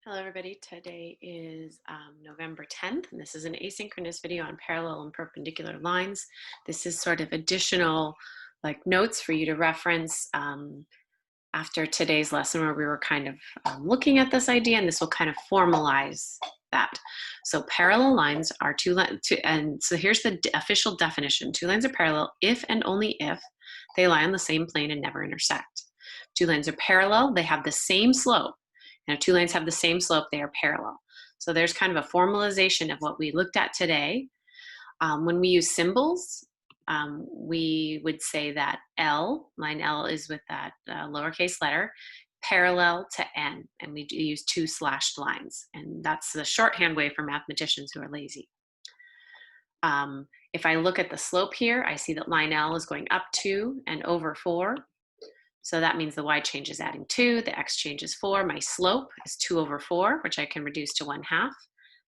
Hello everybody, today is November 10th, and this is an asynchronous video on parallel and perpendicular lines. This is sort of additional notes for you to reference after today's lesson where we were kind of looking at this idea, and this will kind of formalize that. So parallel lines are two lines, and so here's the official definition. Two lines are parallel if and only if they lie on the same plane and never intersect. Two lines are parallel, they have the same slope. And if two lines have the same slope, they are parallel. So there's kind of a formalization of what we looked at today. When we use symbols, we would say that L, line L is with that lowercase letter, parallel to N, and we do use two slashed lines. And that's the shorthand way for mathematicians who are lazy. If I look at the slope here, I see that line L is going up 2 and over 4. So that means the y change is adding 2, the x change is 4. My slope is 2 over 4, which I can reduce to 1/2.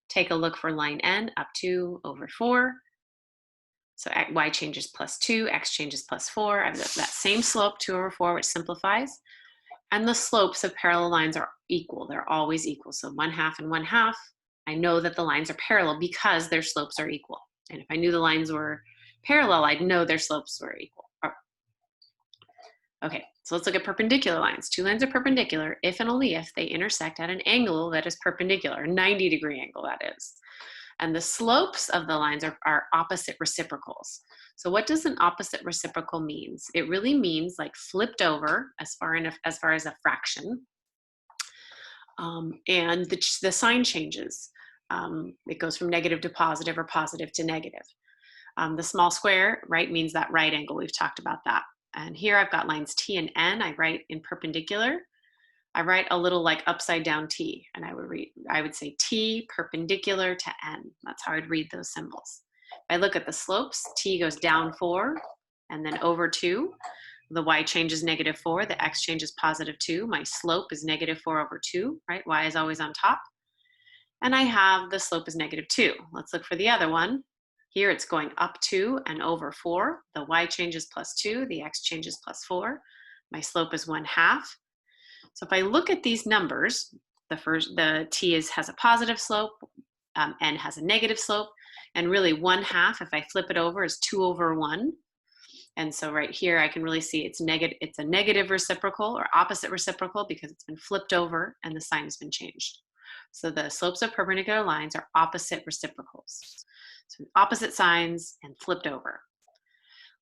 Take a look for line n, up 2 over 4. So y changes plus 2, x changes plus 4. I have that same slope, 2 over 4, which simplifies. And the slopes of parallel lines are equal. They're always equal. So 1/2 and 1/2. I know that the lines are parallel because their slopes are equal. And if I knew the lines were parallel, I'd know their slopes were equal. Okay, so let's look at perpendicular lines. Two lines are perpendicular if and only if they intersect at an angle that is perpendicular, a 90-degree angle that is. And the slopes of the lines are opposite reciprocals. So what does an opposite reciprocal means? It really means like flipped over as far as a fraction. And the sign changes. It goes from negative to positive or positive to negative. The small square, right, means that right angle. We've talked about that. And here I've got lines T and N. I write in perpendicular. I write a little like upside down T, and I would say T perpendicular to N. That's how I'd read those symbols. If I look at the slopes, T goes down 4 and then over 2. The y changes negative 4, the x changes positive 2. My slope is negative 4 over 2, right? Y is always on top. And I have the slope is negative 2. Let's look for the other one. Here it's going up 2 and over 4. The y changes plus 2, the x changes plus 4. My slope is 1/2. So if I look at these numbers, the t has a positive slope, n has a negative slope, and really 1/2, if I flip it over, is 2 over 1. And so right here I can really see it's a negative reciprocal or opposite reciprocal because it's been flipped over and the sign has been changed. So the slopes of perpendicular lines are opposite reciprocals. So opposite signs and flipped over.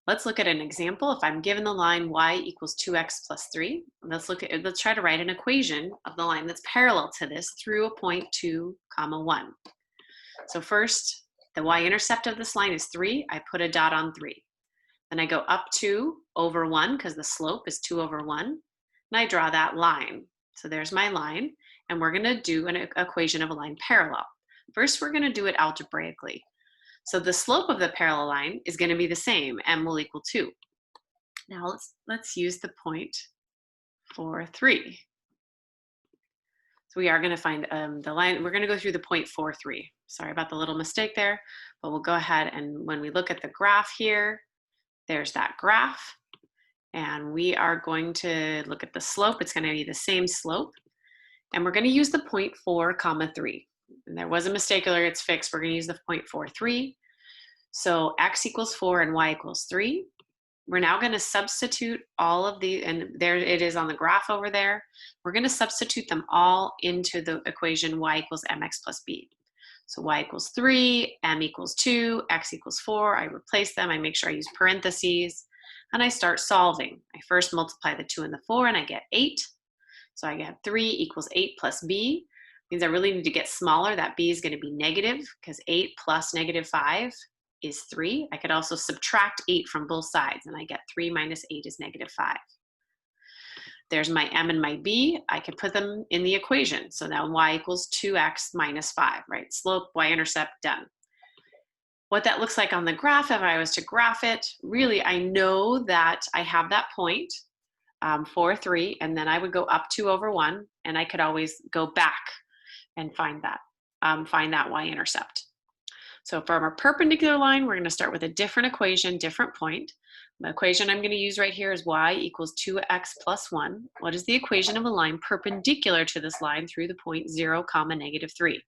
Let's look at an example. If I'm given the line y equals 2x plus 3, let's try to write an equation of the line that's parallel to this through a point 2, 1. So first, the y-intercept of this line is 3. I put a dot on 3. Then I go up 2 over 1 because the slope is 2 over 1, and I draw that line. So there's my line, and we're going to do an equation of a line parallel. First, we're going to do it algebraically. So the slope of the parallel line is going to be the same, m will equal 2. Now let's use the point 4, 3. So we are going to find the line. We're going to go through the point 4, 3. Sorry about the little mistake there, but we'll go ahead and when we look at the graph here, there's that graph. And we are going to look at the slope. It's going to be the same slope. And we're going to use the point 4, 3. And there was a mistake earlier, it's fixed. We're going to use the point 4, 3. So x equals 4 and y equals 3. We're now going to substitute all of the, and there it is on the graph over there. We're going to substitute them all into the equation y equals mx plus b. So y equals 3, m equals 2, x equals 4. I replace them. I make sure I use parentheses. And I start solving. I first multiply the 2 and the 4, and I get 8. So I get 3 equals 8 plus b. Means I really need to get smaller. That b is going to be negative because 8 plus negative 5 is 3. I could also subtract 8 from both sides, and I get 3 minus 8 is negative 5. There's my m and my b. I could put them in the equation. So now y equals 2x minus 5, right? Slope, y-intercept, done. What that looks like on the graph, if I was to graph it, really I know that I have that point, 4, 3, and then I would go up 2 over 1, and I could always go back and find that y-intercept. So from a perpendicular line, we're going to start with a different equation, different point. The equation I'm going to use right here is y equals 2x plus 1. What is the equation of a line perpendicular to this line through the point 0, comma, negative 3?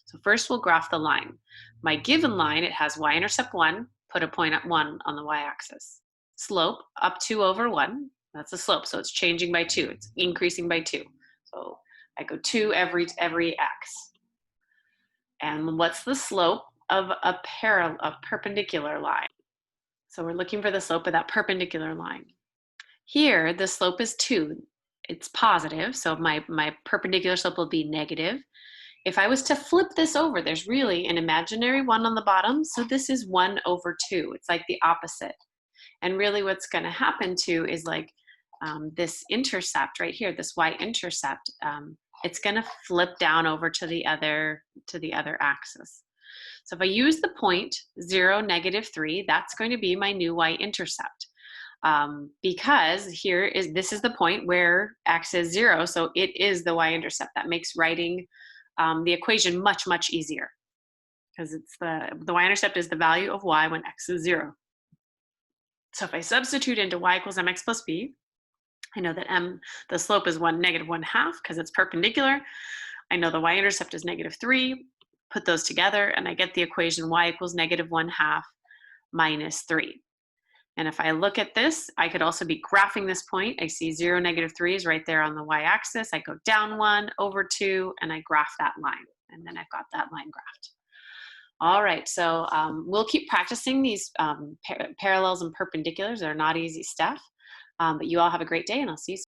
So first we'll graph the line. My given line, it has y-intercept 1, put a point at 1 on the y-axis. Slope, up 2 over 1, that's the slope, so it's changing by 2, it's increasing by 2. So I go 2 every x. And what's the slope of a perpendicular line? So we're looking for the slope of that perpendicular line. Here, the slope is 2. It's positive, so my perpendicular slope will be negative. If I was to flip this over, there's really an imaginary 1 on the bottom, so this is 1 over 2. It's like the opposite. And really what's going to happen too is like this intercept right here, this y-intercept, it's going to flip down over to the other axis. So if I use the point 0, negative 3, that's going to be my new y-intercept. Because this is the point where x is 0, so it is the y-intercept. That makes writing the equation much, much easier, because it's the y-intercept is the value of y when x is 0. So if I substitute into y equals mx plus b, I know that the slope is negative 1/2 because it's perpendicular. I know the y-intercept is negative 3. Put those together and I get the equation y equals negative 1/2 minus 3. And if I look at this, I could also be graphing this point. I see 0, negative 3 is right there on the y-axis. I go down 1 over 2 and I graph that line. And then I've got that line graphed. All right, so we'll keep practicing these parallels and perpendiculars. They're not easy stuff, but you all have a great day and I'll see you soon.